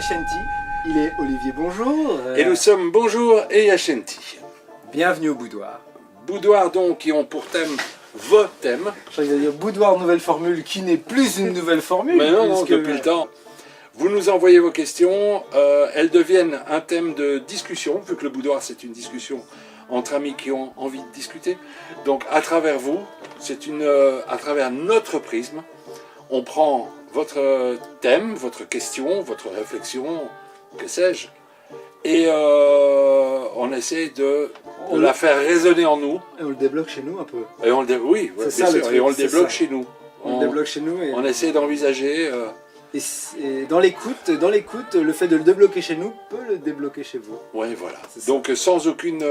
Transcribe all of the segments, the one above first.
Yacenti, il est Olivier, bonjour. Et nous sommes Bonjour et Yacenti. Bienvenue au boudoir. Boudoir donc qui ont pour thème vos thèmes. Je crois qu'il va dire boudoir nouvelle formule qui n'est plus une nouvelle formule. Mais non, puisque... depuis le temps. Vous nous envoyez vos questions, elles deviennent un thème de discussion, vu que le boudoir c'est une discussion entre amis qui ont envie de discuter. Donc à travers vous, à travers notre prisme, on prend votre thème, votre question, votre réflexion, que sais-je, et on essaie de la faire résonner en nous. Et on le débloque chez nous un peu. Et on le oui, bien ça, sûr, le truc, et on le c'est débloque ça. chez nous. On le débloque chez nous. Et... On essaie d'envisager... Et dans l'écoute, le fait de le débloquer chez nous peut le débloquer chez vous. Oui, voilà. Donc sans aucune...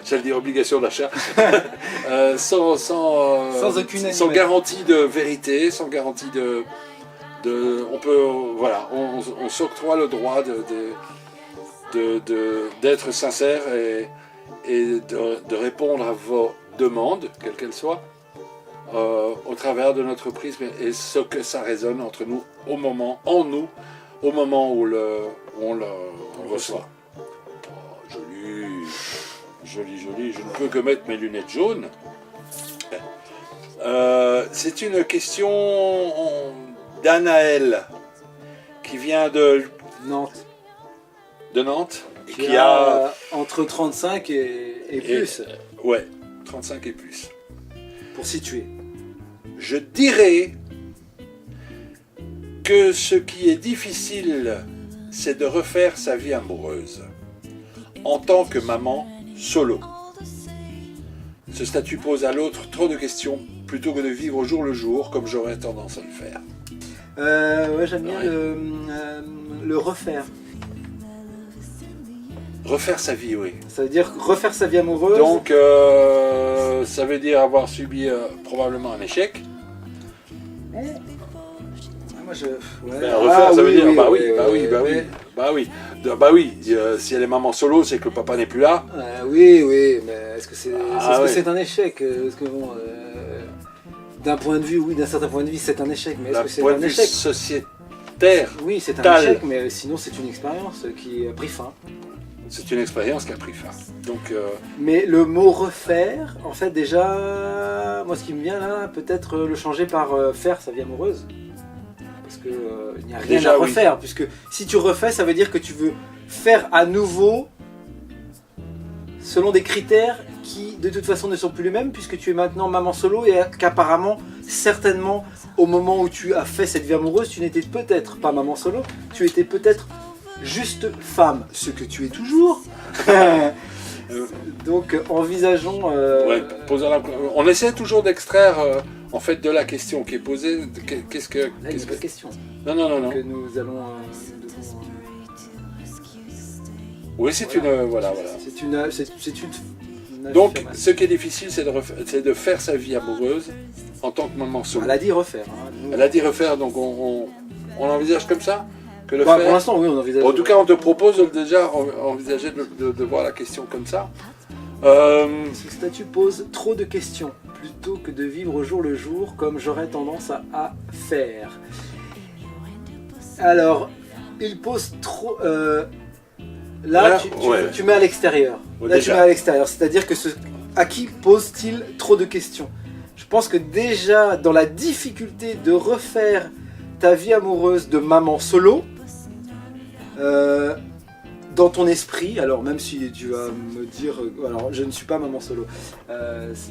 j'allais dire obligation d'achat, sans aucune sans garantie de vérité, sans garantie de on peut, voilà, on s'octroie le droit d'être sincère et de répondre à vos demandes, quelles qu'elles soient, au travers de notre prisme et ce que ça résonne entre nous au moment où on le reçoit. Joli, je ne peux que mettre mes lunettes jaunes. C'est une question d'Anaël qui vient de Nantes. De Nantes. Qui a entre 35 et plus. Ouais, 35 et plus. Pour situer. Je dirais que ce qui est difficile, c'est de refaire sa vie amoureuse. En tant que maman solo. Ce statut pose à l'autre trop de questions, plutôt que de vivre au jour le jour, comme j'aurais tendance à le faire. Ouais, j'aime bien le refaire. Refaire sa vie, oui. Ça veut dire refaire sa vie amoureuse. Donc, ça veut dire avoir subi probablement un échec. Moi, refaire, ça veut dire, bah oui, si elle est maman solo, c'est que le papa n'est plus là. Oui, mais est-ce que c'est c'est un échec? Parce que bon, d'un point de vue, oui, d'un certain point de vue, c'est un échec, mais est-ce que c'est un échec sociétaire? Oui, c'est un échec, mais sinon c'est une expérience qui a pris fin. C'est une expérience qui a pris fin. Donc, mais le mot refaire, en fait, déjà, moi ce qui me vient là, peut-être le changer par faire sa vie amoureuse. Parce qu'il n'y a rien à refaire, puisque si tu refais, ça veut dire que tu veux faire à nouveau selon des critères qui de toute façon ne sont plus les mêmes, puisque tu es maintenant maman solo et qu'apparemment, certainement, au moment où tu as fait cette vie amoureuse, tu n'étais peut-être pas maman solo, tu étais peut-être juste femme, ce que tu es toujours. Donc envisageons... on essaie toujours d'extraire... en fait, de la question qui est posée, qu'est-ce que... Là, il n'y a pas de question. Non. Que nous allons... Oui, c'est une... Voilà. C'est une donc, ce qui est difficile, c'est de faire sa vie amoureuse en tant que maman solo. Elle a dit refaire. Elle a dit refaire, donc on envisage comme ça que le faire. faire. Pour l'instant, oui, on envisage. En tout cas, on te propose déjà envisager de voir la question comme ça. Ce statut pose trop de questions, plutôt que de vivre au jour le jour, comme j'aurais tendance à faire. Alors, il pose trop... Là, tu mets à l'extérieur. Tu mets à l'extérieur. C'est-à-dire que à qui pose-t-il trop de questions? Je pense que déjà, dans la difficulté de refaire ta vie amoureuse de maman solo, dans ton esprit, alors même si tu vas me dire, alors je ne suis pas maman solo,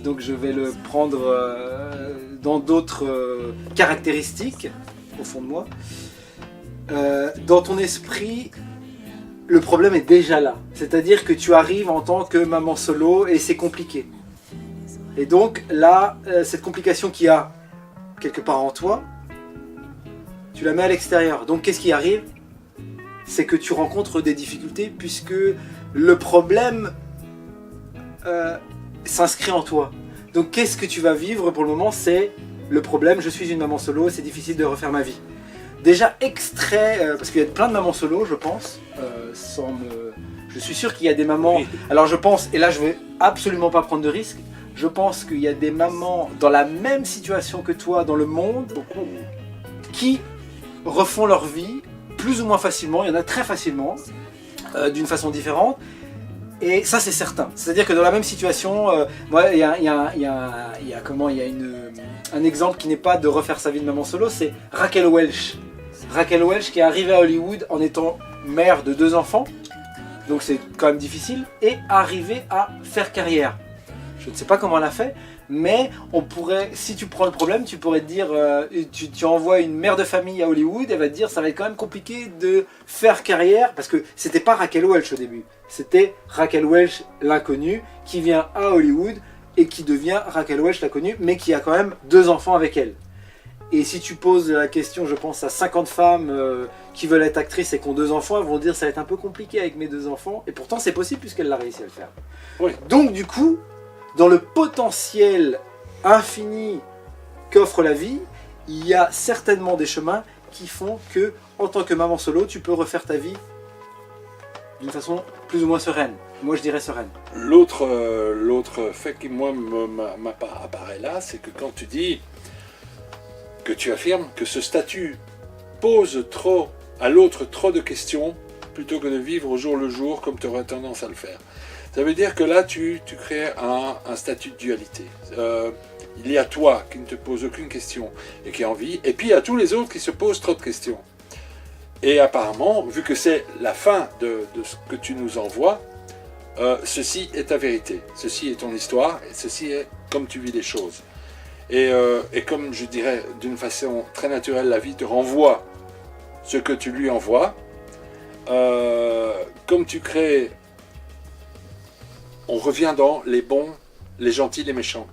donc je vais le prendre dans d'autres caractéristiques au fond de moi, dans ton esprit, le problème est déjà là, c'est-à-dire que tu arrives en tant que maman solo et c'est compliqué. Et donc là, cette complication qu'il y a quelque part en toi, tu la mets à l'extérieur. Donc qu'est-ce qui arrive ? C'est que tu rencontres des difficultés puisque le problème s'inscrit en toi. Donc qu'est-ce que tu vas vivre pour le moment? C'est le problème, je suis une maman solo, c'est difficile de refaire ma vie. Déjà extrait, parce qu'il y a plein de mamans solo, je pense, je suis sûr qu'il y a des mamans, oui. Alors je pense, et là je ne vais absolument pas prendre de risque, je pense qu'il y a des mamans dans la même situation que toi dans le monde, qui refont leur vie plus ou moins facilement, il y en a très facilement, d'une façon différente. Et ça c'est certain. C'est-à-dire que dans la même situation, il y a un exemple qui n'est pas de refaire sa vie de maman solo, c'est Raquel Welch. Raquel Welch qui est arrivée à Hollywood en étant mère de 2 enfants, donc c'est quand même difficile, et arrivée à faire carrière. Je ne sais pas comment elle a fait, mais on pourrait, si tu prends le problème, tu pourrais te dire, tu envoies une mère de famille à Hollywood, elle va te dire ça va être quand même compliqué de faire carrière, parce que c'était pas Raquel Welch au début, c'était Raquel Welch l'inconnue qui vient à Hollywood et qui devient Raquel Welch l'inconnue, mais qui a quand même 2 enfants avec elle. Et si tu poses la question, je pense, à 50 femmes qui veulent être actrices et qui ont 2 enfants, elles vont dire ça va être un peu compliqué avec mes 2 enfants, et pourtant c'est possible puisqu'elle a réussi à le faire. Oui. Donc du coup, dans le potentiel infini qu'offre la vie, il y a certainement des chemins qui font que, en tant que maman solo, tu peux refaire ta vie d'une façon plus ou moins sereine. Moi, je dirais sereine. L'autre fait qui, moi, m'apparaît là, c'est que quand tu dis que tu affirmes que ce statut pose à l'autre trop de questions, plutôt que de vivre au jour le jour comme tu aurais tendance à le faire. Ça veut dire que là, tu crées un statut de dualité. Il y a toi qui ne te pose aucune question et qui a envie, et puis il y a tous les autres qui se posent trop de questions. Et apparemment, vu que c'est la fin de ce que tu nous envoies, ceci est ta vérité, ceci est ton histoire, et ceci est comme tu vis les choses. Et comme je dirais d'une façon très naturelle, la vie te renvoie ce que tu lui envoies. Comme tu crées, on revient dans les bons, les gentils, les méchants.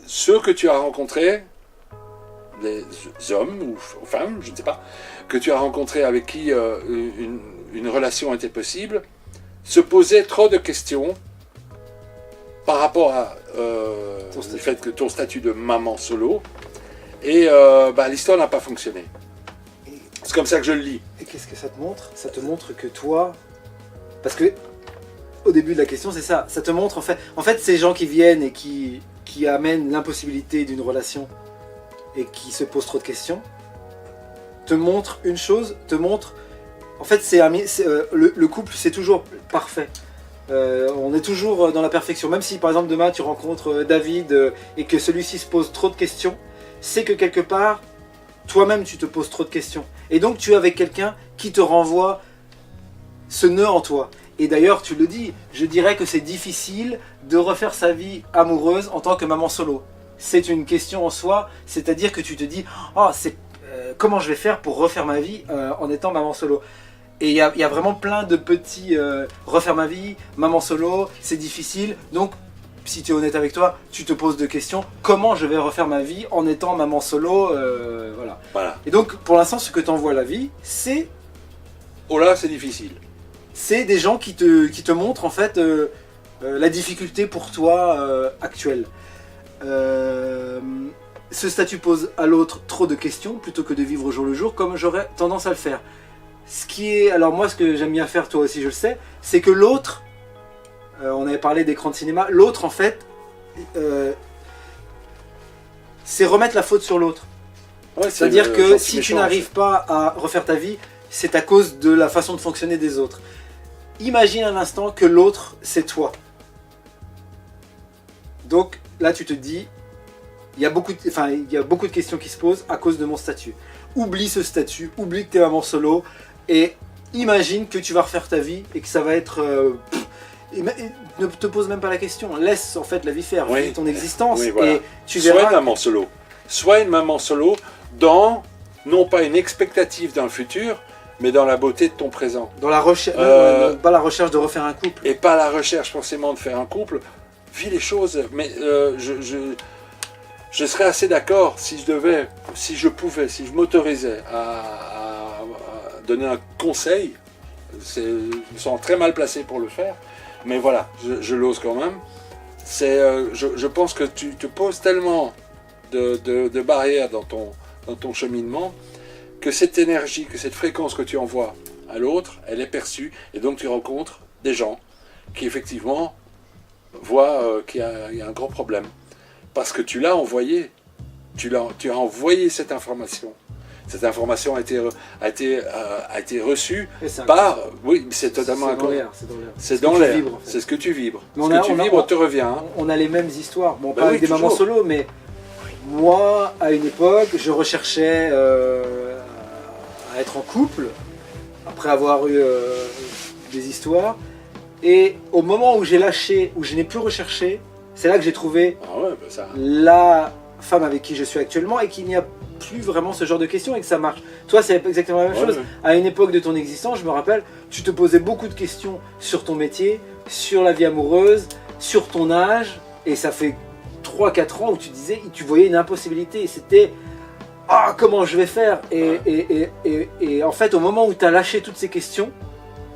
Ceux que tu as rencontrés, les hommes ou femmes, je ne sais pas, que tu as rencontrés avec qui une relation était possible, se posaient trop de questions par rapport à le fait que ton statut de maman solo, et l'histoire n'a pas fonctionné. C'est comme ça que je le lis. Et qu'est-ce que ça te montre? Ça te montre que toi... Parce que au début de la question, c'est ça. Ça te montre, en fait ces gens qui viennent et qui amènent l'impossibilité d'une relation et qui se posent trop de questions, te montrent une chose, en fait, le couple, c'est toujours parfait. On est toujours dans la perfection. Même si, par exemple, demain, tu rencontres David et que celui-ci se pose trop de questions, c'est que quelque part, toi-même, tu te poses trop de questions. Et donc, tu es avec quelqu'un qui te renvoie ce nœud en toi. Et d'ailleurs, tu le dis, je dirais que c'est difficile de refaire sa vie amoureuse en tant que maman solo. C'est une question en soi, c'est-à-dire que tu te dis comment je vais faire pour refaire ma vie en étant maman solo. Et il y a vraiment plein de petits refaire ma vie, maman solo, c'est difficile. Donc, si tu es honnête avec toi, tu te poses deux questions. Comment je vais refaire ma vie en étant maman solo voilà. Et donc, pour l'instant, ce que t'envoie la vie, c'est... Oh là, c'est difficile. C'est des gens qui te montrent en fait la difficulté pour toi actuelle. Ce statut pose à l'autre trop de questions plutôt que de vivre au jour le jour comme j'aurais tendance à le faire. Alors moi, ce que j'aime bien faire, toi aussi je le sais, c'est que l'autre, on avait parlé d'écran de cinéma, l'autre en fait, c'est remettre la faute sur l'autre. Ouais, c'est-à-dire que si tu n'arrives pas à refaire ta vie, c'est à cause de la façon de fonctionner des autres. Imagine un instant que l'autre, c'est toi. Donc là, tu te dis, il y a beaucoup de questions qui se posent à cause de mon statut. Oublie ce statut, oublie que tu es maman solo, et imagine que tu vas refaire ta vie et que ça va être... ne te pose même pas la question, laisse en fait la vie faire, vis ton existence. Oui, voilà. Et tu verras... Sois une maman solo. Sois une maman solo dans, non pas une expectative d'un futur, mais dans la beauté de ton présent. Dans la recherche, pas la recherche de refaire un couple. Et pas la recherche forcément de faire un couple. Vis les choses, mais je serais assez d'accord si je m'autorisais à donner un conseil. Je me sens très mal placé pour le faire, mais voilà, je l'ose quand même. Je pense que tu te poses tellement de barrières dans ton cheminement, que cette énergie, que cette fréquence que tu envoies à l'autre, elle est perçue, et donc tu rencontres des gens qui effectivement voient qu'il y a un gros problème. Parce que tu l'as envoyé, tu as envoyé cette information. cette information a été reçue Et c'est par... Oui, c'est totalement c'est dans incroyable. l'air, C'est ce que dans tu l'air, vibres, en fait. c'est ce que tu vibres. Mais Ce on a- que tu on a- vibres te revient. Hein. On a les mêmes histoires, bon Bah pas oui, avec des mamans toujours. solo, mais moi, à une époque, je recherchais à être en couple, après avoir eu des histoires, et au moment où j'ai lâché, où je n'ai plus recherché, c'est là que j'ai trouvé Ah ouais, bah ça... la femme avec qui je suis actuellement, et qu'il n'y a plus vraiment ce genre de questions et que ça marche. Toi, c'est exactement la même Ouais, chose. ouais. À une époque de ton existence, je me rappelle, tu te posais beaucoup de questions sur ton métier, sur la vie amoureuse, sur ton âge, et ça fait 3-4 ans où tu disais, tu voyais une impossibilité, et c'était « Ah, comment je vais faire ?» et en fait, au moment où tu as lâché toutes ces questions,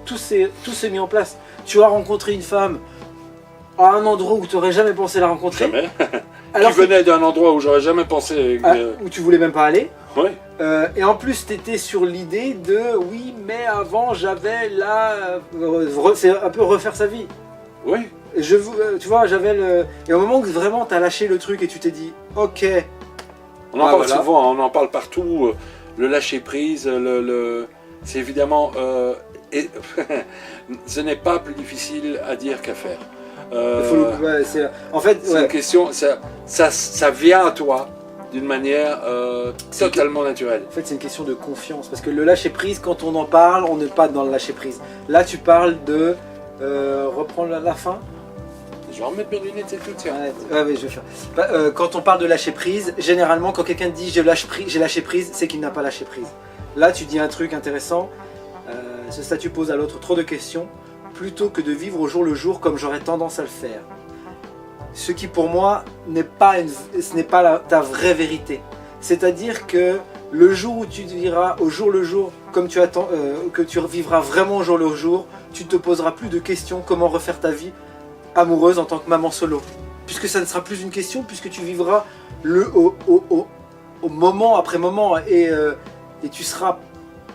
tout s'est mis en place. Tu as rencontré une femme à un endroit où tu n'aurais jamais pensé la rencontrer. Jamais. Alors Qui venait d'un endroit où j'aurais jamais pensé... où tu voulais même pas aller. Ouais. Et en plus, tu étais sur l'idée de oui, mais avant j'avais la. C'est un peu refaire sa vie. Oui. Tu vois, j'avais le. Et au moment où vraiment tu as lâché le truc et tu t'es dit ok, On en Ah, parle voilà. souvent, on en parle partout. Le lâcher prise, c'est évidemment... ce n'est pas plus difficile à dire qu'à faire. en fait, C'est ouais, une question, ça vient à toi d'une manière totalement naturelle. en fait, c'est une question de confiance. Parce que le lâcher prise, quand on en parle, on n'est pas dans le lâcher prise. Là, tu parles de reprendre la fin. Je vais remettre mes lunettes et tout, tiens. Ouais, je vais faire. Quand on parle de lâcher prise, généralement, quand quelqu'un dit j'ai lâché prise, c'est qu'il n'a pas lâché prise. Là, tu dis un truc intéressant. Ce statut pose à l'autre trop de questions, plutôt que de vivre au jour le jour comme j'aurais tendance à le faire. Ce qui, pour moi, ce n'est pas ta vraie vérité. C'est-à-dire que le jour où tu vivras au jour le jour, comme tu attends, que tu vivras vraiment au jour le jour, tu ne te poseras plus de questions comment refaire ta vie amoureuse en tant que maman solo. Puisque ça ne sera plus une question, puisque tu vivras au moment après moment et tu seras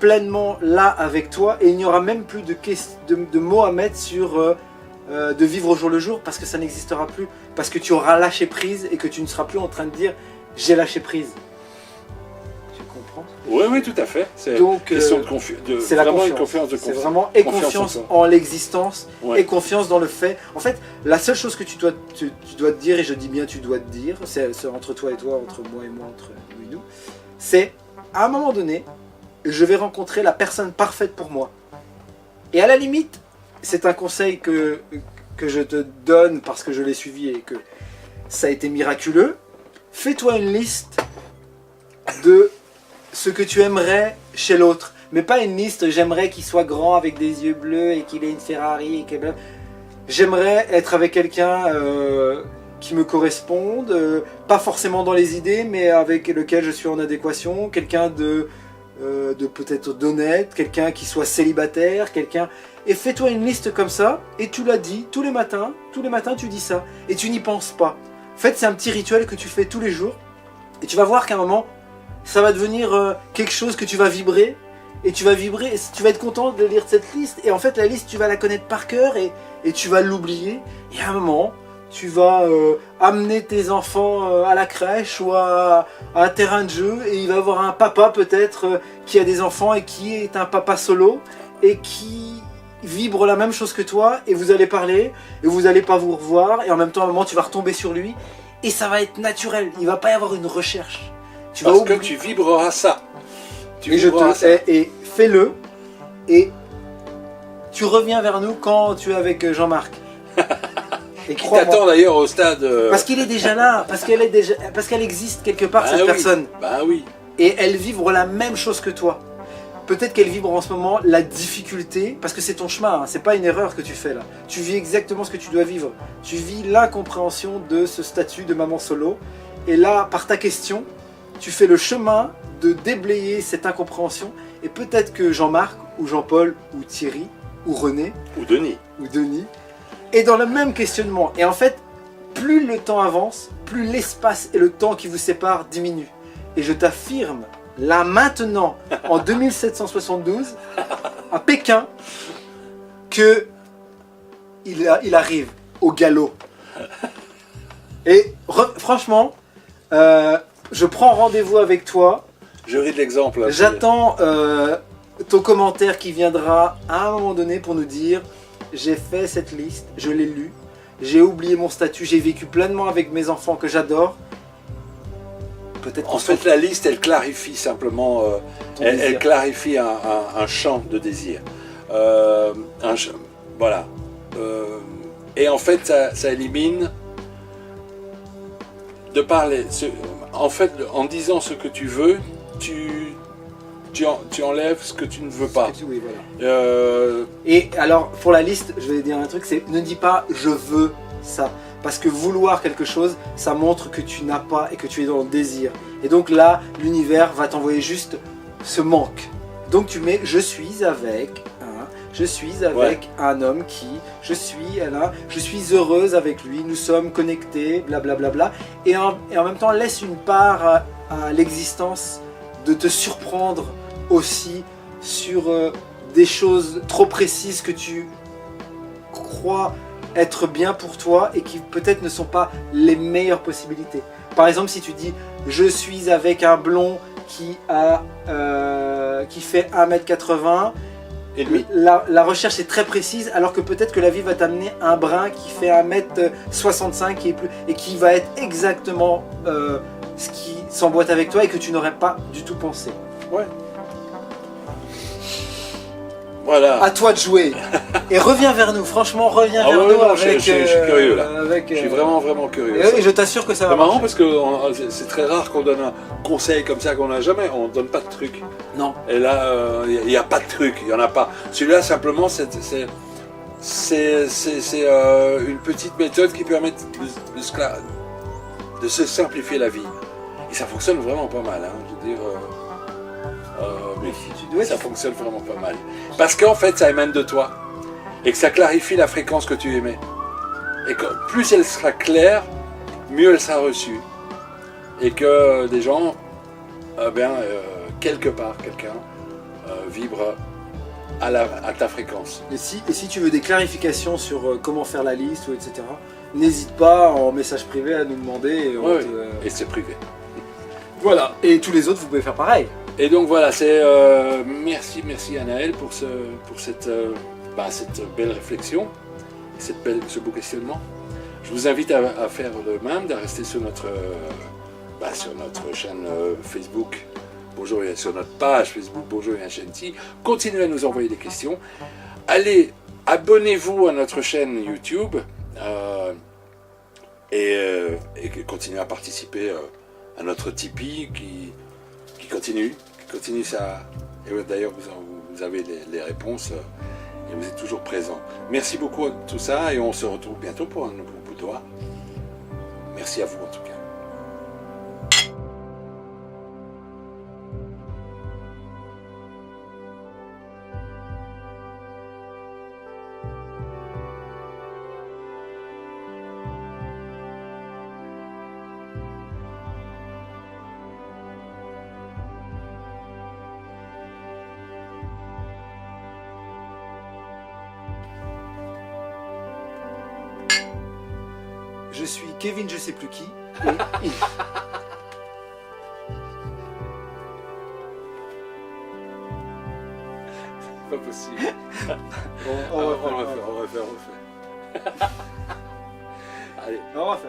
pleinement là avec toi et il n'y aura même plus de mots à mettre sur de vivre au jour le jour parce que ça n'existera plus, parce que tu auras lâché prise et que tu ne seras plus en train de dire j'ai lâché prise. Tu comprends? Oui, oui, tout à fait. C'est Donc, question c'est la vraiment confiance. une confiance de C'est confiance. vraiment et Confiance en confiance toi. en l'existence Ouais. et confiance dans le fait. En fait, la seule chose que tu dois te dire, et je dis bien tu dois te dire, c'est entre toi et toi, entre moi et moi, entre nous et nous, c'est à un moment donné, je vais rencontrer la personne parfaite pour moi. Et à la limite, c'est un conseil que je te donne parce que je l'ai suivi et que ça a été miraculeux. Fais-toi une liste de ce que tu aimerais chez l'autre. Mais pas une liste, j'aimerais qu'il soit grand avec des yeux bleus et qu'il ait une Ferrari. J'aimerais être avec quelqu'un qui me corresponde, pas forcément dans les idées, mais avec lequel je suis en adéquation. Quelqu'un de peut-être d'honnête, quelqu'un qui soit célibataire, quelqu'un... Et fais-toi une liste comme ça, et tu l'as dit, tous les matins tu dis ça, et tu n'y penses pas. En fait, c'est un petit rituel que tu fais tous les jours, et tu vas voir qu'à un moment, ça va devenir quelque chose que tu vas vibrer, et tu vas être content de lire cette liste, et en fait, la liste, tu vas la connaître par cœur, et tu vas l'oublier, et à un moment, tu vas amener tes enfants à la crèche ou à un terrain de jeu et il va y avoir un papa peut-être qui a des enfants et qui est un papa solo et qui vibre la même chose que toi et vous allez parler et vous n'allez pas vous revoir et en même temps à un moment tu vas retomber sur lui et ça va être naturel, il ne va pas y avoir une recherche. Parce que tu vibreras ça. Et fais-le et tu reviens vers nous quand tu es avec Jean-Marc. Et qui t'attend d'ailleurs au stade. Parce qu'il est déjà là, parce qu'elle existe quelque part cette personne. Bah oui. Et elle vibre la même chose que toi. Peut-être qu'elle vibre en ce moment la difficulté, parce que c'est ton chemin, hein, c'est pas une erreur que tu fais là. Tu vis exactement ce que tu dois vivre. Tu vis l'incompréhension de ce statut de maman solo. Et là, par ta question, tu fais le chemin de déblayer cette incompréhension. Et peut-être que Jean-Marc, ou Jean-Paul, ou Thierry, ou René, ou Denis, est dans le même questionnement. Et en fait, plus le temps avance, plus l'espace et le temps qui vous séparent diminuent. Et je t'affirme, là maintenant, en 2772, à Pékin, que il arrive au galop. Et franchement, je prends rendez-vous avec toi Je ris de l'exemple. Hein, j'attends ton commentaire qui viendra à un moment donné pour nous dire j'ai fait cette liste, je l'ai lue, j'ai oublié mon statut, j'ai vécu pleinement avec mes enfants que j'adore. Peut-être en fait, la liste, elle clarifie simplement, elle clarifie un champ de désir. Voilà. Et en fait, ça élimine de parler. En fait, en disant ce que tu veux, tu enlèves ce que tu ne veux pas. Oui, voilà. Et alors, pour la liste, je vais dire un truc, c'est ne dis pas je veux ça. Parce que vouloir quelque chose, ça montre que tu n'as pas et que tu es dans le désir. Et donc là, l'univers va t'envoyer juste ce manque. Donc tu mets je suis avec un homme qui, je suis heureuse avec lui, nous sommes connectés, blablabla. Et en même temps, laisse une part à l'existence de te surprendre aussi sur des choses trop précises que tu crois être bien pour toi et qui peut-être ne sont pas les meilleures possibilités. Par exemple, si tu dis je suis avec un blond qui fait 1m80, et lui, la recherche est très précise, alors que peut-être que la vie va t'amener un brun qui fait 1m65 et qui va être exactement ce qui s'emboîte avec toi et que tu n'aurais pas du tout pensé. Ouais. Voilà. À toi de jouer. Et reviens vers nous, franchement, reviens vers nous. Je suis curieux là. Je suis vraiment curieux. Et je t'assure que ça va. C'est marrant parce que c'est très rare qu'on donne un conseil comme ça qu'on n'a jamais. On ne donne pas de truc. Non. Et là, il n'y a pas de truc, il n'y en a pas. Celui-là, simplement, c'est une petite méthode qui permet de se simplifier la vie. Et ça fonctionne vraiment pas mal. Hein, je veux dire. Ça fonctionne vraiment pas mal. Parce qu'en fait, ça émane de toi. Et que ça clarifie la fréquence que tu émets. Et que plus elle sera claire, mieux elle sera reçue. Et que des gens, quelque part, quelqu'un vibre à ta fréquence. Et si tu veux des clarifications sur comment faire la liste, ou etc., n'hésite pas en message privé à nous demander. Et c'est privé. Voilà. Et tous les autres, vous pouvez faire pareil. Et donc voilà, c'est merci Anaël pour cette belle réflexion, ce beau questionnement. Je vous invite à faire le même, à rester sur notre chaîne Facebook, bonjour, sur notre page Facebook, bonjour et un Chanty. Continuez à nous envoyer des questions. Allez, abonnez-vous à notre chaîne YouTube et continuez à participer à notre Tipeee qui continue ça. Et d'ailleurs, vous avez les réponses et vous êtes toujours présents. Merci beaucoup à tout ça et on se retrouve bientôt pour un nouveau boudoir. Merci à vous en tout cas. Je suis Kevin, je sais plus qui. Pas possible. On refait. Allez. On refait.